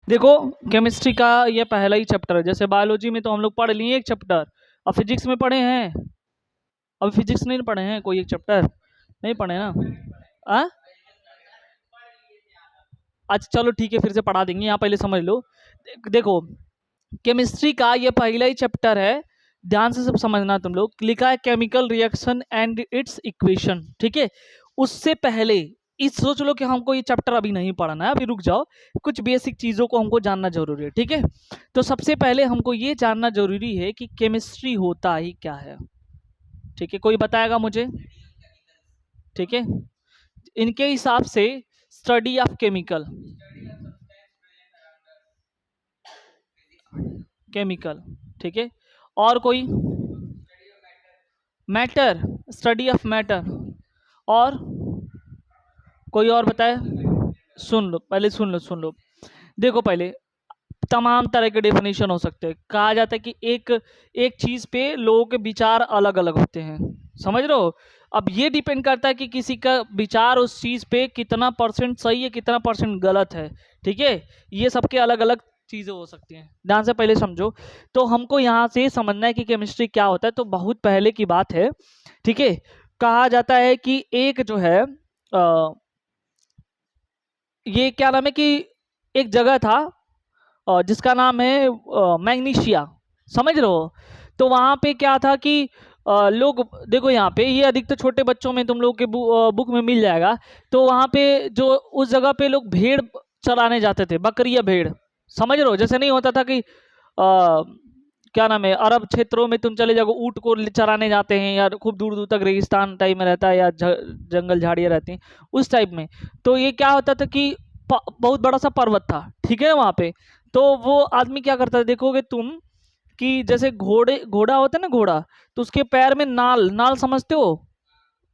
देखो, केमिस्ट्री का ये पहला ही चैप्टर है। जैसे बायोलॉजी में तो हम लोग पढ़ लिए एक चैप्टर, अब फिजिक्स में पढ़े हैं। अब फिजिक्स नहीं पढ़े हैं, कोई एक चैप्टर नहीं पढ़े ना। आ? अच्छा चलो ठीक है, फिर से पढ़ा देंगे, यहाँ पहले समझ लो। देखो, केमिस्ट्री का ये पहला ही चैप्टर है, ध्यान से सब समझना तुम लोग। लिखा है chemical reaction and it's equation, ठीक है। उससे पहले इस सोच लो कि हमको ये चैप्टर अभी नहीं पढ़ना है, अभी रुक जाओ, कुछ बेसिक चीज़ों को हमको जानना जरूरी है, ठीक है। तो सबसे पहले हमको ये जानना जरूरी है कि केमिस्ट्री होता ही क्या है, ठीक है। कोई बताएगा मुझे? ठीक है, इनके हिसाब से स्टडी ऑफ केमिकल, केमिकल, ठीक है। और कोई? Matter, study of matter. और कोई और बताए? सुन लो पहले, सुन लो। देखो पहले, तमाम तरह के डेफिनेशन हो सकते हैं। कहा जाता है कि एक एक चीज पे लोगों के विचार अलग अलग होते हैं, समझ रहे हो। अब ये डिपेंड करता है कि किसी का विचार उस चीज पे कितना परसेंट सही है, कितना परसेंट गलत है, ठीक है। ये सबके अलग अलग चीजें हो सकती हैं, ध्यान से पहले समझो। तो हमको यहाँ से समझना है कि केमिस्ट्री क्या होता है। तो बहुत पहले की बात है, ठीक है। कहा जाता है कि एक जो है ये क्या नाम है कि एक जगह था जिसका नाम है मैग्नीशिया, समझ रहे हो। तो वहाँ पे क्या था कि लोग, देखो यहाँ पे ये अधिकतर छोटे बच्चों में तुम लोग के बुक में मिल जाएगा। तो वहाँ पे जो उस जगह पे लोग भेड़ चराने जाते थे, बकरी या भेड़, समझ रहे हो। जैसे नहीं होता था कि क्या नाम है, अरब क्षेत्रों में तुम चले जाओ, ऊँट को चराने जाते हैं, या खूब दूर दूर तक रेगिस्तान टाइप में रहता है, या जंगल झाड़ियाँ रहती हैं उस टाइप में। तो ये क्या होता था कि बहुत बड़ा सा पर्वत था, ठीक है वहाँ पे। तो वो आदमी क्या करता है, देखोगे तुम कि जैसे घोड़ा होता है ना, घोड़ा, तो उसके पैर में नाल, नाल समझते हो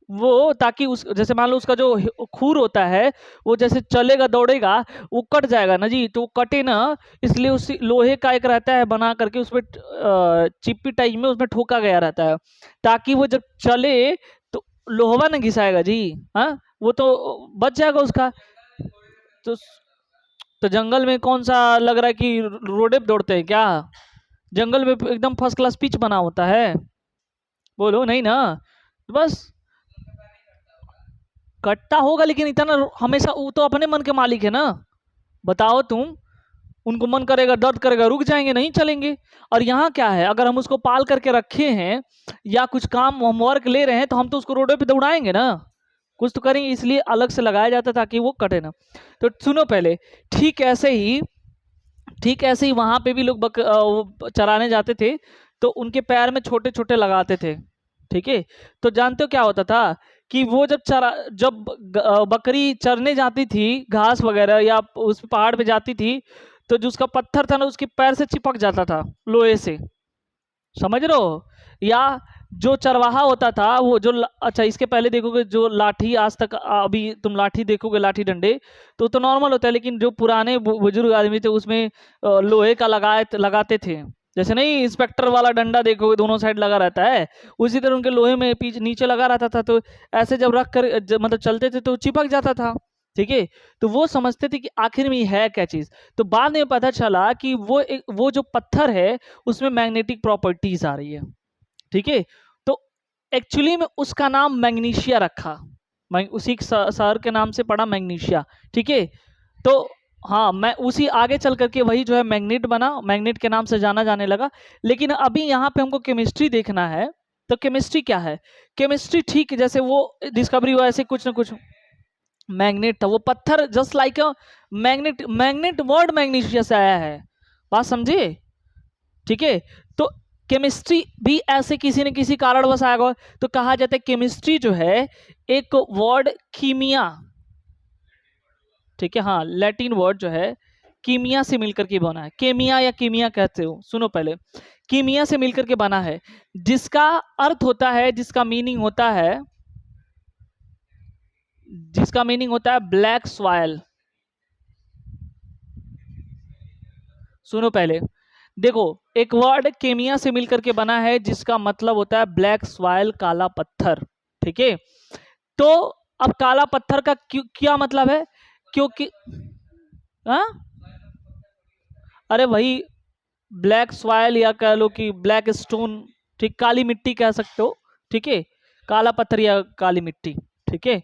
वो, ताकि उस जैसे मान लो उसका जो खूर होता है, वो जैसे चलेगा दौड़ेगा वो कट जाएगा ना जी, तो वो कटे ना, इसलिए उस लोहे का एक रहता है बना करके, उसमें चिप्पी टाइप में उसमें ठोका गया रहता है, ताकि वो जब चले तो लोहवा ना घिसाएगा जी। हाँ, वो तो बच जाएगा उसका। तो तो जंगल में कौन सा लग रहा है कि रोडे पे दौड़ते हैं क्या? जंगल में एकदम फर्स्ट क्लास पिच बना होता है, बोलो नहीं ना। तो बस कटता होगा, लेकिन इतना हमेशा, वो तो अपने मन के मालिक है ना। बताओ तुम, उनको मन करेगा, दर्द करेगा, रुक जाएंगे, नहीं चलेंगे। और यहाँ क्या है, अगर हम उसको पाल करके रखे हैं या कुछ काम हम वर्क ले रहे हैं, तो हम तो उसको रोडे पे दौड़ाएंगे ना, कुछ तो करेंगे, इसलिए अलग से लगाया जाता है ताकि वो कटे ना। तो सुनो पहले, ठीक ऐसे ही ठीक ऐसे ही वहां पे भी लोग वो चराने जाते थे, तो उनके पैर में छोटे छोटे लगाते थे, ठीक है। तो जानते हो क्या होता था कि वो जब बकरी चरने जाती थी घास वगैरह, या उस पहाड़ पे जाती थी, तो जो उसका पत्थर था ना, उसके पैर से चिपक जाता था लोहे से, समझ रहे हो। या जो चरवाहा होता था, वो अच्छा, इसके पहले देखोगे जो लाठी, आज तक अभी तुम लाठी देखोगे, लाठी डंडे तो नॉर्मल होता है, लेकिन जो पुराने बुजुर्ग आदमी थे उसमें लोहे का लगाते थे। जैसे नहीं इंस्पेक्टर वाला डंडा देखोगे दोनों साइड लगा रहता है, उसी तरह उनके लोहे में पीछे नीचे लगा रहता था। तो ऐसे जब रख कर मतलब चलते थे तो चिपक जाता था, ठीक है। तो वो समझते थे कि आखिर में ये है क्या चीज। तो बाद में पता चला कि वो जो पत्थर है उसमें मैग्नेटिक प्रॉपर्टीज आ रही है, ठीक है। तो एक्चुअली में उसका नाम मैग्नीशिया रखा, मैं उसी शहर के नाम से पढ़ा, मैग्नीशिया, ठीक है। तो हाँ, मैं उसी आगे चल करके वही जो है मैग्नेट बना, मैग्नेट के नाम से जाना जाने लगा। लेकिन अभी यहाँ पे हमको केमिस्ट्री देखना है। तो केमिस्ट्री क्या है? केमिस्ट्री, ठीक जैसे वो डिस्कवरी हुआ, ऐसे कुछ ना कुछ मैग्नेट था, वो पत्थर just like a magnet, magnet word magnesia से आया है, बात समझे, ठीक है। तो केमिस्ट्री भी ऐसे किसी न किसी कारणवश आएगा। तो कहा जाता है केमिस्ट्री जो है एक वर्ड कीमिया, ठीक है, हाँ, लैटिन वर्ड जो है कीमिया से मिलकर के बना है, केमिया या कीमिया कहते हो। सुनो पहले, कीमिया से मिलकर के बना है, जिसका अर्थ होता है, जिसका मीनिंग होता है ब्लैक सॉइल। सुनो पहले, देखो, एक वर्ड केमिया से मिलकर के बना है जिसका मतलब होता है ब्लैक सॉइल, काला पत्थर, ठीक है। तो अब काला पत्थर का क्या मतलब है? क्योंकि हाँ, अरे वही ब्लैक सॉयल या कह लो कि ब्लैक स्टोन, ठीक, काली मिट्टी कह सकते हो, ठीक है, काला पत्थर या काली मिट्टी, ठीक है।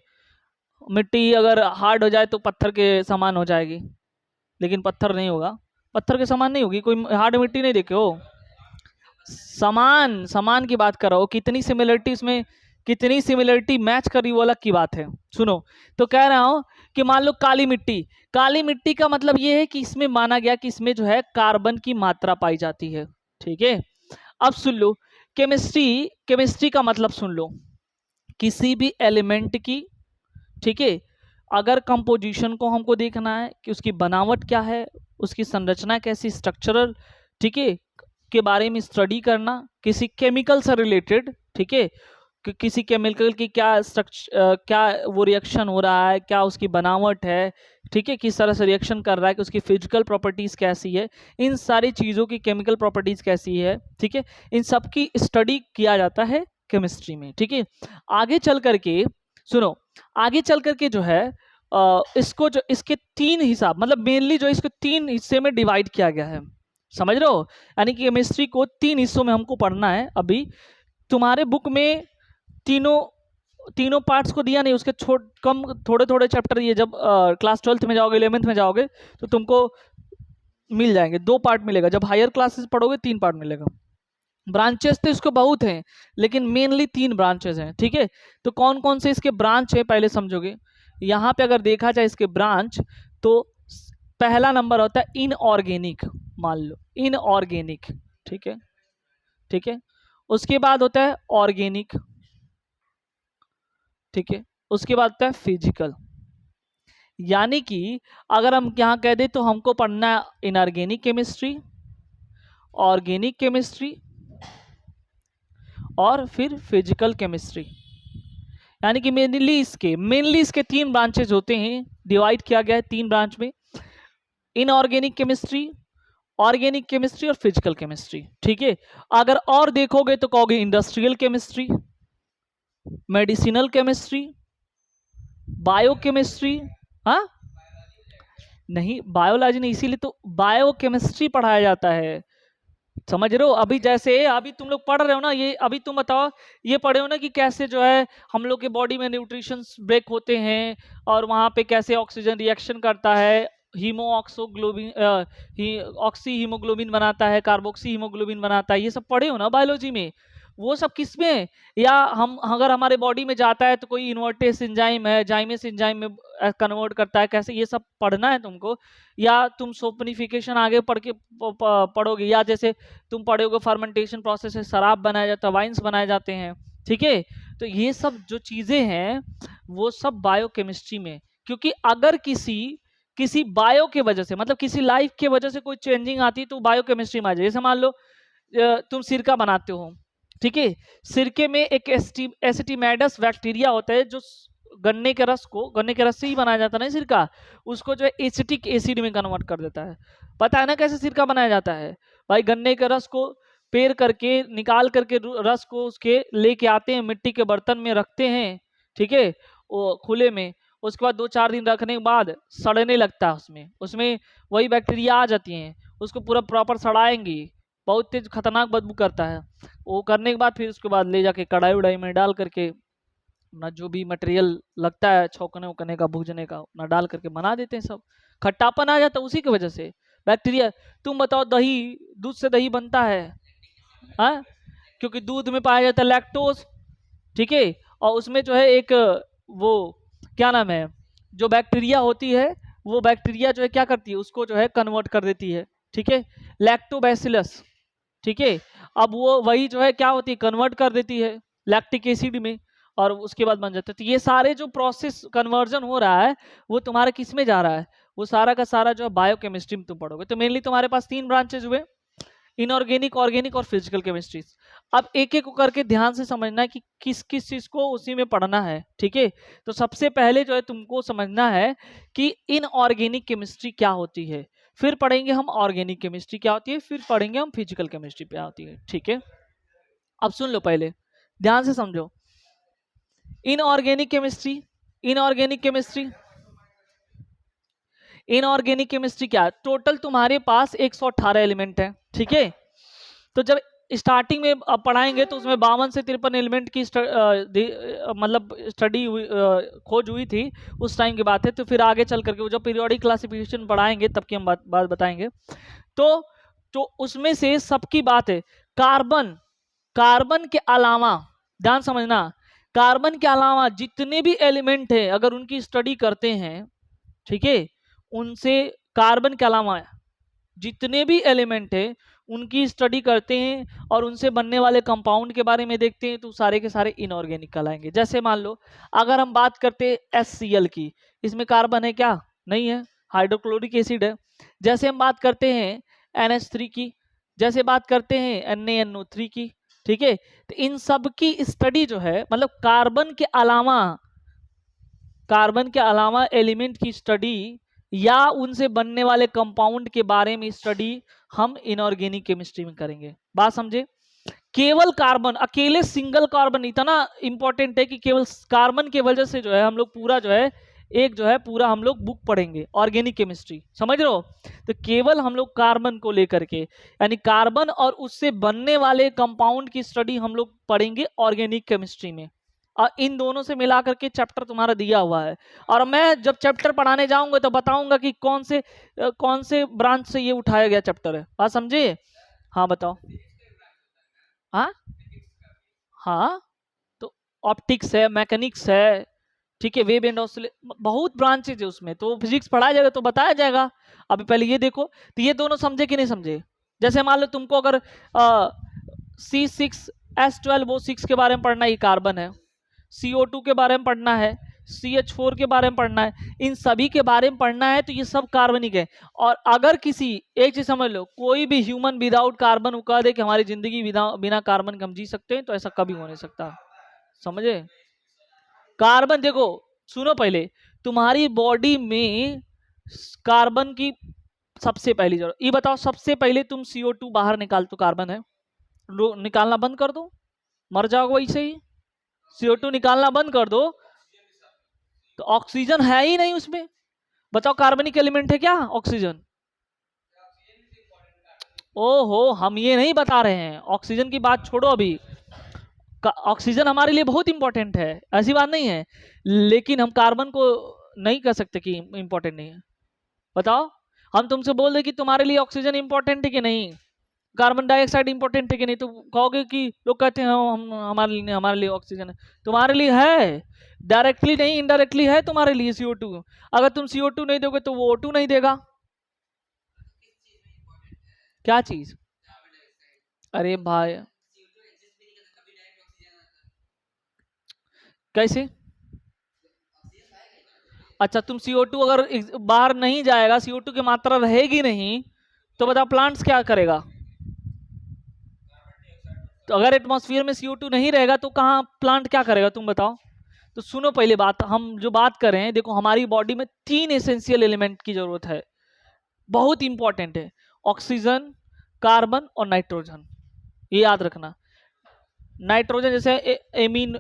मिट्टी अगर हार्ड हो जाए तो पत्थर के समान हो जाएगी, लेकिन पत्थर नहीं होगा, पत्थर के समान नहीं होगी, कोई हार्ड मिट्टी नहीं देखे हो। समान, समान की बात कर रहा हो, कितनी सिमिलरिटी इसमें, कितनी सिमिलरिटी मैच कर रही वो अलग की बात है। सुनो, तो कह रहा हूं कि मान लो काली मिट्टी, काली मिट्टी का मतलब ये है कि इसमें माना गया कि इसमें जो है कार्बन की मात्रा पाई जाती है, ठीक है। अब सुन लो, केमिस्ट्री, केमिस्ट्री का मतलब सुन लो, किसी भी एलिमेंट की, ठीक है, अगर कंपोजिशन को हमको देखना है कि उसकी बनावट क्या है, उसकी संरचना कैसी, स्ट्रक्चरल, ठीक है, के बारे में स्टडी करना, किसी केमिकल से रिलेटेड, ठीक है, कि किसी केमिकल की क्या स्ट्रक्चर, क्या वो रिएक्शन हो रहा है, क्या उसकी बनावट है, ठीक है, किस तरह से रिएक्शन कर रहा है, कि उसकी फिजिकल प्रॉपर्टीज कैसी है, इन सारी चीज़ों की केमिकल प्रॉपर्टीज कैसी है, ठीक है, इन सब की स्टडी किया जाता है केमिस्ट्री में, ठीक है। आगे चल करके सुनो, आगे चल करके जो है इसको, जो इसके तीन हिसाब, मतलब मेनली जो इसको तीन हिस्से में डिवाइड किया गया है, समझ रहे हो, यानी कि केमिस्ट्री को तीन हिस्सों में हमको पढ़ना है। अभी तुम्हारे बुक में तीनों तीनों पार्ट्स को दिया नहीं, उसके कम थोड़े थोड़े चैप्टर, ये जब क्लास 12th में जाओगे, 11th में जाओगे तो तुमको मिल जाएंगे, 2 पार्ट मिलेगा, जब हायर क्लासेस पढ़ोगे 3 पार्ट मिलेगा। ब्रांचेस तो इसको बहुत हैं, लेकिन मेनली 3 ब्रांचेस हैं, ठीक है। तो कौन कौन से इसके ब्रांच है पहले समझोगे। यहाँ पे अगर देखा जाए इसके ब्रांच, तो पहला नंबर होता है इनऑर्गेनिक, मान लो इनऑर्गेनिक, ठीक है, ठीक है। उसके बाद होता है ऑर्गेनिक, ठीक है। उसके बाद होता है फिजिकल। यानी कि अगर हम यहाँ कह दें तो हमको पढ़ना है इनऑर्गेनिक केमिस्ट्री, ऑर्गेनिक केमिस्ट्री और फिर फिजिकल केमिस्ट्री। यानी कि मेनली इसके 3 ब्रांचेज होते हैं, डिवाइड किया गया है 3 ब्रांच में, इनऑर्गेनिक केमिस्ट्री, ऑर्गेनिक केमिस्ट्री और फिजिकल केमिस्ट्री, ठीक है। अगर और देखोगे तो कहोगे industrial chemistry, medicinal chemistry, biochemistry, हाँ, नहीं बायोलॉजी नहीं, इसीलिए तो बायोकेमिस्ट्री पढ़ाया जाता है, समझ रहे हो। अभी जैसे अभी तुम लोग पढ़ रहे हो ना, ये अभी तुम बताओ, ये पढ़े हो ना कि कैसे जो है हम लोग के बॉडी में न्यूट्रिशंस ब्रेक होते हैं, और वहां पे कैसे ऑक्सीजन रिएक्शन करता है, हीमो ऑक्सोग्लोबिन, ऑक्सी हीमोग्लोबिन बनाता है, कार्बोक्सी हीमोग्लोबिन बनाता है, ये सब पढ़े हो ना बायोलॉजी में। वो सब किस में, या हम अगर हमारे बॉडी में जाता है तो कोई इन्वर्टेस एंजाइम है, जाइमेस एंजाइम में कन्वर्ट करता है, कैसे, ये सब पढ़ना है तुमको। या तुम सोपनिफिकेशन आगे पढ़ के पढ़ोगे, या जैसे तुम पढ़ोगे फर्मेंटेशन प्रोसेस से शराब बनाया जाता है, वाइन्स बनाए जाते हैं, ठीक है। तो ये सब जो चीजें हैं वो सब बायोकेमिस्ट्री में, क्योंकि अगर किसी किसी बायो के वजह से, मतलब किसी लाइफ के वजह से कोई चेंजिंग आती है तो बायोकेमिस्ट्री में आ जाए। जैसे मान लो तुम सिरका बनाते हो, ठीक है, सिरके में एक एसिटिमैडस बैक्टीरिया होता है, जो गन्ने के रस को, गन्ने के रस से ही बनाया जाता है ना सिरका, उसको जो है एसिटिक एसिड में कन्वर्ट कर देता है। पता है ना कैसे सिरका बनाया जाता है भाई, गन्ने के रस को पेर करके, निकाल करके रस को उसके लेके आते हैं, मिट्टी के बर्तन में रखते हैं, ठीक है, वो खुले में। उसके बाद 2-4 दिन रखने के बाद सड़ने लगता है, उसमें उसमें वही बैक्टीरिया आ जाती हैं, उसको पूरा प्रॉपर सड़ाएंगी, बहुत तेज खतरनाक बदबू करता है। वो करने के बाद फिर उसके बाद ले जाके कढ़ाई उड़ाई में डाल करके ना, जो भी मटेरियल लगता है छौंकने उकने का, भूजने का, ना डाल करके बना देते हैं सब। खट्टापन आ जाता है उसी की वजह से, बैक्टीरिया। तुम बताओ, दही, दूध से दही बनता है, हाँ, क्योंकि दूध में पाया जाता है लैक्टोज, ठीक है, और उसमें जो है एक वो क्या नाम है, जो बैक्टीरिया होती है, वो बैक्टीरिया जो है क्या करती है, उसको जो है कन्वर्ट कर देती है, ठीक है, लैक्टोबैसिलस, ठीक है। अब वो वही जो है क्या होती है, कन्वर्ट कर देती है लैक्टिक एसिड में, और उसके बाद बन जाता है। तो ये सारे जो प्रोसेस कन्वर्जन हो रहा है वो तुम्हारा किस में जा रहा है, वो सारा का सारा जो है बायोकेमिस्ट्री में तुम पढ़ोगे। तो मेनली तुम्हारे पास 3 ब्रांचेज हुए, इनऑर्गेनिक, ऑर्गेनिक और फिजिकल केमिस्ट्री। अब एक एक करके ध्यान से समझना है कि किस किस चीज को उसी में पढ़ना है, ठीक है। तो सबसे पहले जो है तुमको समझना है कि इनऑर्गेनिक केमिस्ट्री क्या होती है, फिर पढ़ेंगे हम ऑर्गेनिक केमिस्ट्री क्या होती है, फिर पढ़ेंगे हम फिजिकल केमिस्ट्री क्या होती है, ठीक है। अब सुन लो, पहले ध्यान से समझो, inorganic chemistry, inorganic chemistry, inorganic chemistry क्या है? टोटल तुम्हारे पास 118 एलिमेंट है, ठीक है। तो जब स्टार्टिंग में पढ़ाएंगे तो उसमें 52 से 53 एलिमेंट की मतलब स्टडी खोज हुई थी, उस टाइम की बात है। तो फिर आगे चल करके वो जब पीरियोडिक क्लासिफिकेशन पढ़ाएंगे तब की हम बात बताएंगे। तो उसमें से सबकी बात है, कार्बन, कार्बन के अलावा ध्यान समझना, कार्बन के अलावा जितने भी एलिमेंट है अगर उनकी स्टडी करते हैं, ठीक है, उनसे कार्बन के अलावा जितने भी एलिमेंट है उनकी स्टडी करते हैं और उनसे बनने वाले कंपाउंड के बारे में देखते हैं, तो सारे के सारे इनऑर्गेनिक कहलाएंगे। जैसे मान लो अगर हम बात करते हैं HCl की, इसमें कार्बन है क्या? नहीं है, हाइड्रोक्लोरिक एसिड है। जैसे हम बात करते हैं NH3 की, जैसे बात करते हैं NaNO3 की, ठीक है। तो इन सब की स्टडी जो है, मतलब कार्बन के अलावा एलिमेंट की स्टडी या उनसे बनने वाले कंपाउंड के बारे में स्टडी हम इनऑर्गेनिक केमिस्ट्री में करेंगे। बात समझे? केवल कार्बन, अकेले सिंगल कार्बन इतना इंपॉर्टेंट है कि केवल कार्बन की वजह से जो है हम लोग पूरा जो है एक जो है पूरा हम लोग बुक पढ़ेंगे ऑर्गेनिक केमिस्ट्री, समझ रहे हो? तो केवल हम लोग कार्बन को लेकर के, यानी कार्बन और उससे बनने वाले कंपाउंड की स्टडी हम लोग पढ़ेंगे ऑर्गेनिक केमिस्ट्री में। और इन दोनों से मिला करके चैप्टर तुम्हारा दिया हुआ है। और मैं जब चैप्टर पढ़ाने जाऊंगा तो बताऊंगा कि कौन से ब्रांच से ये उठाया गया चैप्टर है। बात समझे? हाँ बताओ। हाँ हाँ, तो ऑप्टिक्स है, मैकेनिक्स है, ठीक है, वेब एंड बहुत ब्रांचेज है उसमें, तो फिजिक्स पढ़ाया जाएगा तो बताया जाएगा। अभी पहले ये देखो, तो ये दोनों समझे कि नहीं समझे? जैसे मान लो तुमको अगर C6H12O6 के बारे में पढ़ना, ये कार्बन है, CO2 के बारे में पढ़ना है, CH4 के बारे में पढ़ना है, इन सभी के बारे में पढ़ना है, तो ये सब कार्बनिक है। और अगर किसी, एक चीज समझ लो, कोई भी ह्यूमन विदाउट कार्बन वो कह दे कि हमारी जिंदगी बिना कार्बन के हम जी सकते हैं, तो ऐसा कभी हो नहीं सकता, समझे? कार्बन देखो, सुनो पहले, तुम्हारी बॉडी में कार्बन की सबसे पहली जरूरत, ये बताओ सबसे पहले तुम CO2 बाहर निकाल, तो कार्बन है, निकालना बंद कर दो, मर जाओगे वैसे ही। CO2 निकालना बंद कर दो तो ऑक्सीजन है ही नहीं उसमें। बताओ कार्बनिक एलिमेंट है क्या ऑक्सीजन? ओहो, हम ये नहीं बता रहे हैं, ऑक्सीजन की बात छोड़ो अभी। ऑक्सीजन हमारे लिए बहुत इंपॉर्टेंट है, ऐसी बात नहीं है, लेकिन हम कार्बन को नहीं कह सकते कि इंपॉर्टेंट नहीं है। बताओ, हम तुमसे बोल रहे कि तुम्हारे लिए ऑक्सीजन इंपॉर्टेंट है कि नहीं, कार्बन डाइऑक्साइड इंपॉर्टेंट है कि नहीं, तो कहोगे कि लोग कहते हैं हम हमारे लिए ऑक्सीजन है। तुम्हारे लिए है, डायरेक्टली नहीं इनडायरेक्टली है तुम्हारे लिए CO2। अगर तुम CO2 नहीं दोगे तो वो O2 नहीं देगा। क्या चीज? अरे भाई, कैसे? अच्छा, तुम CO2 अगर बाहर नहीं जाएगा, CO2 की मात्रा रहेगी नहीं, तो बताओ प्लांट्स क्या करेगा? तो अगर एटमॉस्फेयर में CO2 नहीं रहेगा तो कहाँ प्लांट क्या करेगा, तुम बताओ। तो सुनो पहले बात, हम जो बात कर रहे हैं, देखो हमारी बॉडी में 3 एसेंशियल एलिमेंट की जरूरत है, बहुत इंपॉर्टेंट है, ऑक्सीजन, कार्बन और नाइट्रोजन, ये याद रखना। नाइट्रोजन जैसे एमीन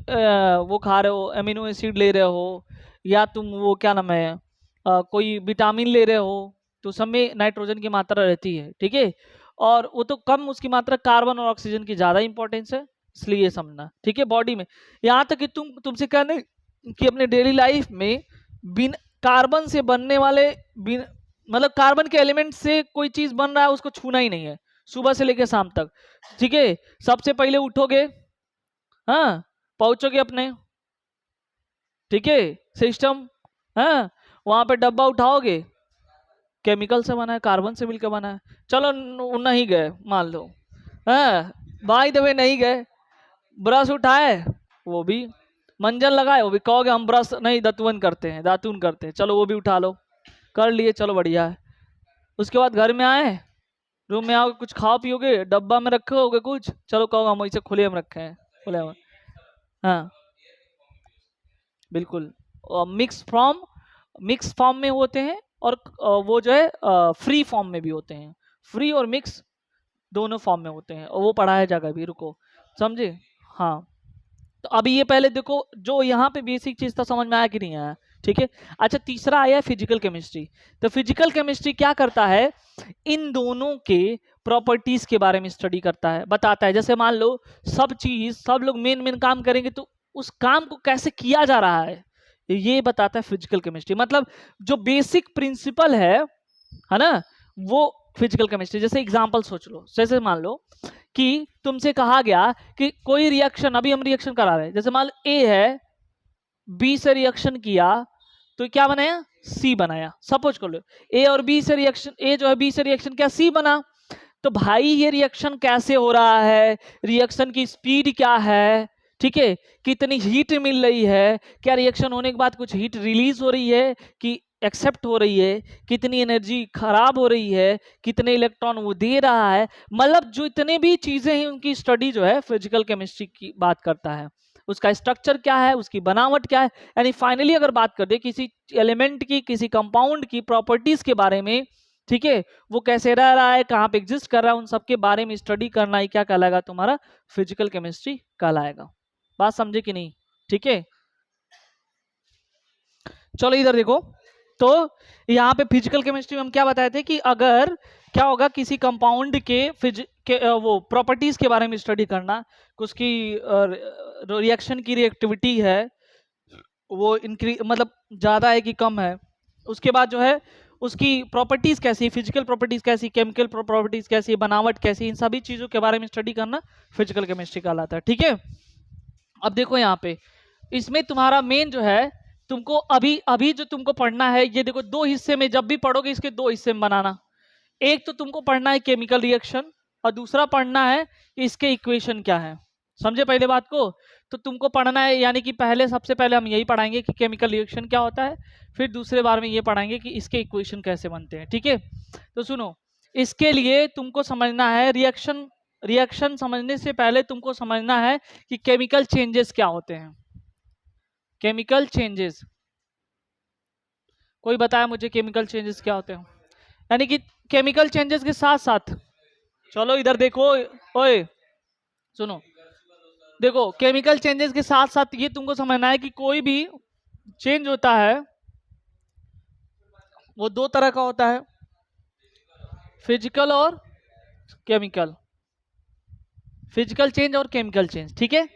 वो खा रहे हो, एमिनो एसिड ले रहे हो, या तुम वो क्या नाम है कोई विटामिन ले रहे हो, तो सब में नाइट्रोजन की मात्रा रहती है, ठीक है। और वो तो कम उसकी मात्रा, कार्बन और ऑक्सीजन की ज़्यादा इंपॉर्टेंस है, इसलिए समझना, ठीक है। बॉडी में यहाँ तक कि तुमसे कहने कि अपने डेली लाइफ में बिन कार्बन से बनने वाले, बिन मतलब कार्बन के एलिमेंट से कोई चीज़ बन रहा है उसको छूना ही नहीं है, सुबह से लेकर शाम तक, ठीक है। सबसे पहले उठोगे, हाँ, पहुंचोगे अपने, ठीक है, सिस्टम, हाँ, वहां पे डब्बा उठाओगे, केमिकल से बना है, कार्बन से मिलकर बना है, चलो नहीं गए मान लो, हाँ, बाय द वे नहीं गए, ब्रश उठाए, वो भी, मंजन लगाए, वो भी कहोगे हम ब्रश नहीं दातुन करते हैं, चलो वो भी उठा लो, कर लिए, चलो बढ़िया है। उसके बाद घर में आए, रूम में आओगे, कुछ खाओ पियोगे, डब्बा में रखे होगे कुछ, चलो कहोगे हम इसे खुले में रखे हैं, खुले में, हाँ बिल्कुल। मिक्स फॉर्म में होते हैं, और वो जो है फ्री फॉर्म में भी होते हैं, फ्री और मिक्स दोनों फॉर्म में होते हैं, और वो पढ़ाया जाएगा भी, रुको, समझे? हाँ, तो अभी ये पहले देखो, जो यहाँ पे बेसिक चीज था समझ में आया कि नहीं आया? ठीक है। अच्छा, तीसरा आया फिजिकल केमिस्ट्री। तो फिजिकल केमिस्ट्री क्या करता है, इन दोनों के प्रॉपर्टीज के बारे में स्टडी करता है, बताता है। जैसे मान लो सब चीज, सब लोग मेन मेन काम करेंगे तो उस काम को कैसे किया जा रहा है, ये बताता है फिजिकल केमिस्ट्री। मतलब जो बेसिक प्रिंसिपल है ना, वो फिजिकल केमिस्ट्री। जैसे एग्जांपल सोच लो, जैसे मान लो कि तुमसे कहा गया कि कोई रिएक्शन, अभी हम रिएक्शन करा रहे हैं, जैसे मान लो ए है, बी से रिएक्शन किया तो क्या बनाया, सी बनाया। सपोज कर लो ए और बी से रिएक्शन, ए जो है बी से रिएक्शन क्या, सी बना। तो भाई ये रिएक्शन कैसे हो रहा है, रिएक्शन की स्पीड क्या है, ठीक है, कितनी हीट मिल रही है, क्या रिएक्शन होने के बाद कुछ हीट रिलीज हो रही है कि एक्सेप्ट हो रही है, कितनी एनर्जी खराब हो रही है, कितने इलेक्ट्रॉन वो दे रहा है। मतलब जो इतने भी चीजें हैं उनकी स्टडी जो है फिजिकल केमिस्ट्री की बात करता है। उसका स्ट्रक्चर क्या है, उसकी बनावट क्या है, यानी फाइनली अगर बात कर दे किसी एलिमेंट की, किसी कंपाउंड की प्रॉपर्टीज के बारे में, ठीक है, वो कैसे रह रहा है, कहाँ पे एग्जिस्ट कर रहा है, उन सब के बारे में स्टडी करना ही क्या कहलाएगा, तुम्हारा फिजिकल केमिस्ट्री कहलाएगा। बात समझे कि नहीं? ठीक है, चलो इधर देखो। तो यहाँ पे फिजिकल केमिस्ट्री में हम क्या बताए थे कि अगर क्या होगा, किसी कंपाउंड के वो प्रॉपर्टीज के बारे में स्टडी करना, उसकी रिएक्शन की रिएक्टिविटी है वो इंक्री मतलब ज्यादा है कि कम है, उसके बाद जो है उसकी प्रॉपर्टीज कैसी, फिजिकल प्रॉपर्टीज कैसी, केमिकल प्रॉपर्टीज कैसी, बनावट कैसी, इन सभी चीजों के बारे में स्टडी करना फिजिकल केमिस्ट्री कहलाता है। ठीक है, अब देखो यहाँ पे इसमें तुम्हारा मेन जो है, तुमको अभी अभी जो तुमको पढ़ना है, ये देखो दो हिस्से में, जब भी पढ़ोगे इसके दो हिस्से में बनाना। एक तो तुमको पढ़ना है केमिकल रिएक्शन और दूसरा पढ़ना है कि इसके इक्वेशन क्या है। समझे पहले बात को? तो तुमको पढ़ना है, यानी कि पहले सबसे पहले हम यही पढ़ाएंगे कि केमिकल रिएक्शन क्या होता है, फिर दूसरे बार में ये पढ़ाएंगे कि इसके इक्वेशन कैसे बनते हैं। ठीक है, तो सुनो, इसके लिए तुमको समझना है रिएक्शन समझने से पहले तुमको समझना है कि केमिकल चेंजेस क्या होते हैं। केमिकल चेंजेस, कोई बताया मुझे केमिकल चेंजेस क्या होते हैं? यानी कि केमिकल चेंजेस के साथ साथ, चलो इधर देखो, ओए सुनो, देखो केमिकल चेंजेस के साथ साथ ये तुमको समझना है कि कोई भी चेंज होता है वो दो तरह का होता है, फिजिकल और केमिकल, फिजिकल चेंज और केमिकल चेंज। ठीक है,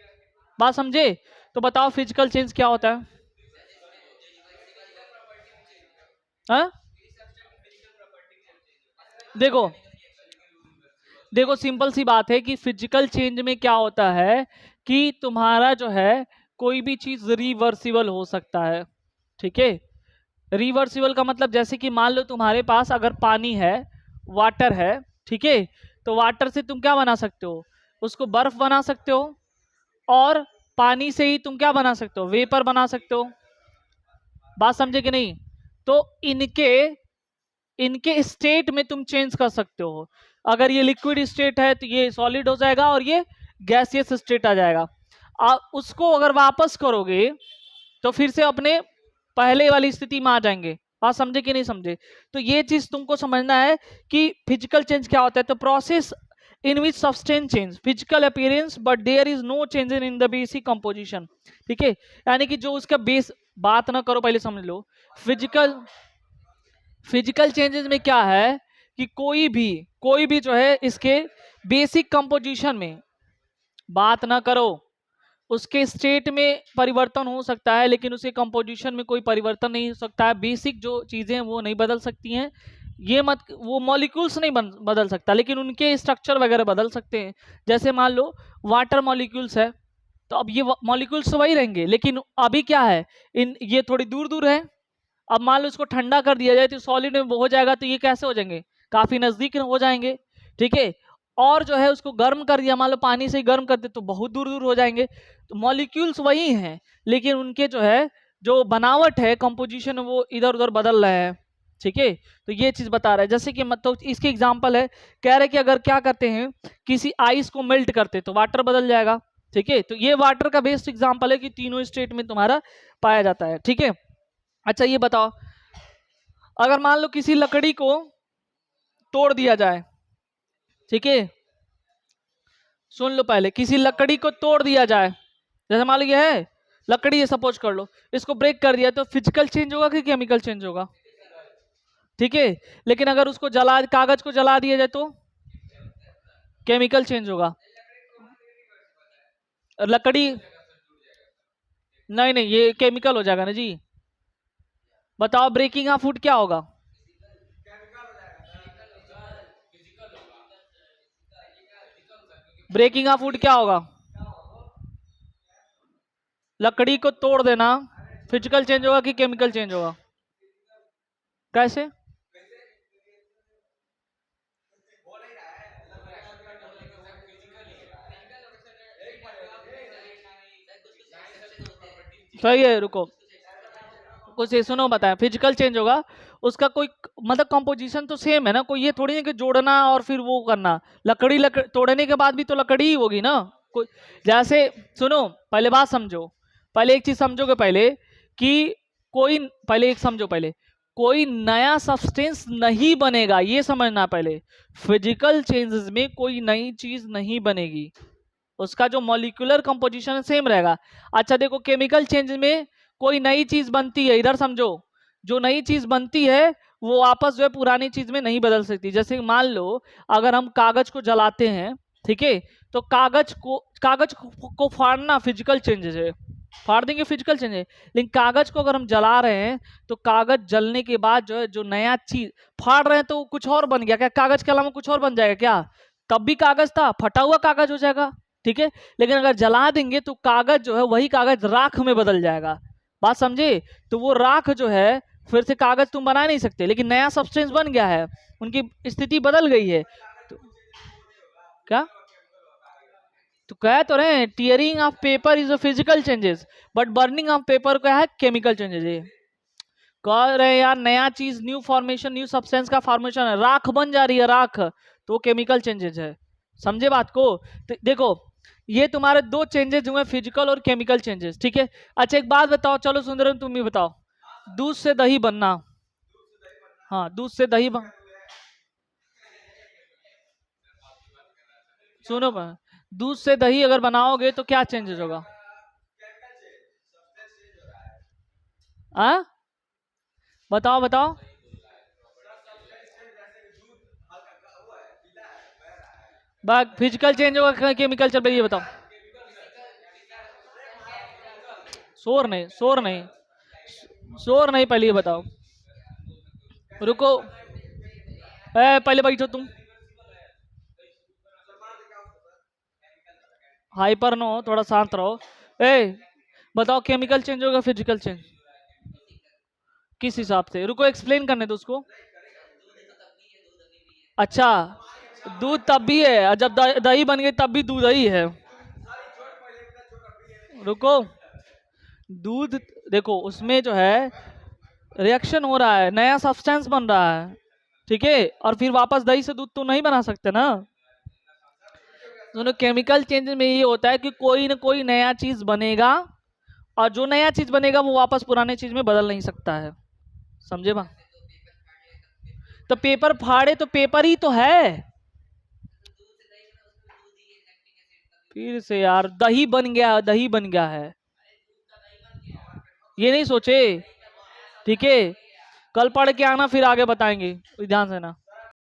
बात समझे? तो बताओ फिजिकल चेंज क्या होता है? हाँ, देखो देखो सिंपल सी बात है कि फिजिकल चेंज में क्या होता है कि तुम्हारा जो है कोई भी चीज रिवर्सिबल हो सकता है। ठीक है, रिवर्सिबल का मतलब जैसे कि मान लो तुम्हारे पास अगर पानी है, वाटर है, ठीक है, तो वाटर से तुम क्या बना सकते हो, उसको बर्फ बना सकते हो, और पानी से ही तुम क्या बना सकते हो, वेपर बना सकते हो। बात समझे कि नहीं? तो इनके इनके स्टेट में तुम चेंज कर सकते हो। अगर ये लिक्विड स्टेट है तो ये सॉलिड हो जाएगा और ये गैसियस स्टेट आ जाएगा। आप उसको अगर वापस करोगे तो फिर से अपने पहले वाली स्थिति में आ जाएंगे। आप समझे कि नहीं समझे? तो ये चीज तुमको समझना है कि फिजिकल चेंज क्या होता है। तो process in which substance change physical appearance but there is no change in the basic composition. ठीक है, यानी कि जो उसका बेस, बात ना करो पहले समझ लो। फिजिकल चेंजेस में क्या है कि कोई भी जो है इसके बेसिक कंपोजिशन में, बात ना करो, उसके स्टेट में परिवर्तन हो सकता है लेकिन उसके कंपोजिशन में कोई परिवर्तन नहीं हो सकता है। बेसिक जो चीजें हैं वो नहीं बदल सकती हैं। ये मत, वो मॉलिक्यूल्स नहीं बदल सकता लेकिन उनके स्ट्रक्चर वगैरह बदल सकते हैं। जैसे मान लो वाटर मॉलिक्यूल्स है, तो अब ये मॉलिक्यूल्स वही रहेंगे लेकिन अभी क्या है, इन ये थोड़ी दूर दूर है। अब मान लो इसको ठंडा कर दिया जाए तो सॉलिड में हो जाएगा, तो ये कैसे हो जाएंगे, काफी नजदीक हो जाएंगे। ठीक है, और जो है उसको गर्म कर दिया, मान लो पानी से ही गर्म कर दे तो बहुत दूर दूर हो जाएंगे। तो मॉलिक्यूल्स वही हैं लेकिन उनके जो है जो बनावट है, कंपोजिशन, वो इधर उधर बदल रहे हैं। ठीक है, तो ये चीज बता रहा है। जैसे कि मतलब इसके एग्जांपल है, कह रहे कि अगर क्या करते हैं, किसी आइस को मेल्ट करते तो वाटर बदल जाएगा। ठीक है, तो ये वाटर का बेस्ट एग्जांपल है कि तीनों स्टेट में तुम्हारा पाया जाता है। ठीक है, अच्छा ये बताओ, अगर मान लो किसी लकड़ी को तोड़ दिया जाए, ठीक है, सुन लो पहले, किसी लकड़ी को तोड़ दिया जाए, जैसे मान लो ये है, लकड़ी है सपोज कर लो, इसको ब्रेक कर दिया तो फिजिकल चेंज होगा कि केमिकल चेंज होगा? ठीक है, लेकिन अगर उसको जला, कागज को जला दिया जाए तो केमिकल चेंज होगा। लकड़ी नहीं नहीं, ये केमिकल हो जाएगा ना जी। बताओ ब्रेकिंग ऑफ वुड क्या होगा? ब्रेकिंग ऑफ वुड क्या होगा? लकड़ी को तोड़ देना। फिजिकल चेंज होगा कि केमिकल चेंज होगा? कैसे? सही है, रुको कुछ ये सुनो, बताया फिजिकल चेंज होगा, उसका कोई मतलब कंपोजिशन तो सेम है ना, कोई ये थोड़ी नहीं कि जोड़ना और फिर वो करना। लकड़ी तोड़ने के बाद भी तो लकड़ी ही होगी ना। कोई जैसे, सुनो पहले बात समझो, पहले एक चीज समझोगे पहले कि कोई, पहले एक समझो, पहले कोई नया सब्सटेंस नहीं बनेगा, ये समझना पहले। फिजिकल चेंजेस में कोई नई चीज नहीं बनेगी, उसका जो मॉलिक्यूलर कंपोजिशन सेम रहेगा। अच्छा देखो, केमिकल चेंज में कोई नई चीज बनती है, इधर समझो, जो नई चीज बनती है वो वापस जो है पुरानी चीज में नहीं बदल सकती। जैसे मान लो अगर हम कागज को जलाते हैं, ठीक है, तो कागज को फाड़ना फिजिकल चेंजेस है, फाड़ देंगे फिजिकल चेंज है। लेकिन कागज को अगर हम जला रहे हैं तो कागज जलने के बाद जो है, जो नया चीज फाड़ रहे हैं तो कुछ और बन गया क्या? कागज के अलावा कुछ और बन जाएगा क्या? तब भी कागज था, फटा हुआ कागज हो जाएगा, ठीक है। लेकिन अगर जला देंगे तो कागज जो है वही कागज राख में बदल जाएगा। बात समझे? तो वो राख जो है फिर से कागज तुम बना नहीं सकते, लेकिन नया सब्सटेंस बन गया है, उनकी स्थिति बदल गई है। तो क्या तो कह तो रहे हैं, tearing of paper is a physical changes, but burning of paper क्या है? केमिकल चेंजेस है। कह रहे हैं यार, नया चीज, न्यू फॉर्मेशन, न्यू सब्सटेंस का फॉर्मेशन है, राख बन जा रही है राख, तो केमिकल चेंजेस है। समझे बात को? तो देखो, ये तुम्हारे दो चेंजेस हुए, फिजिकल और केमिकल चेंजेस, ठीक है। अच्छा एक बात बताओ, चलो सुंदरम तुम ही बताओ, दूध से दही बनना। हाँ, दूध से दही बन, सुनो दूध से दही अगर बनाओगे तो क्या चेंजेस होगा? हाँ, बताओ बताओ। फिजिकल चेंज होगा, केमिकल चल रही है, बताओ। शोर नहीं, शोर नहीं, पहले ये बताओ। रुको, पहले बैठो तुम, हाइपर नो, थोड़ा शांत रहो। ए बताओ, केमिकल चेंज होगा फिजिकल चेंज? किस हिसाब से? रुको एक्सप्लेन करने दो उसको। अच्छा, दूध तब भी है और जब दही बन गई तब भी दूध ही है। रुको, दूध, देखो उसमें जो है रिएक्शन हो रहा है, नया सब्सटेंस बन रहा है, ठीक है, और फिर वापस दही से दूध तो नहीं बना सकते ना। दोनों केमिकल चेंज में ये होता है कि कोई ना कोई नया चीज बनेगा, और जो नया चीज बनेगा वो वापस पुराने चीज में बदल नहीं सकता है। समझे बा? तो पेपर फाड़े तो पेपर ही तो है। फिर से यार, दही बन गया, दही बन गया है, ये नहीं सोचे, ठीक है। कल पढ़ के आना, फिर आगे बताएंगे, ध्यान से ना।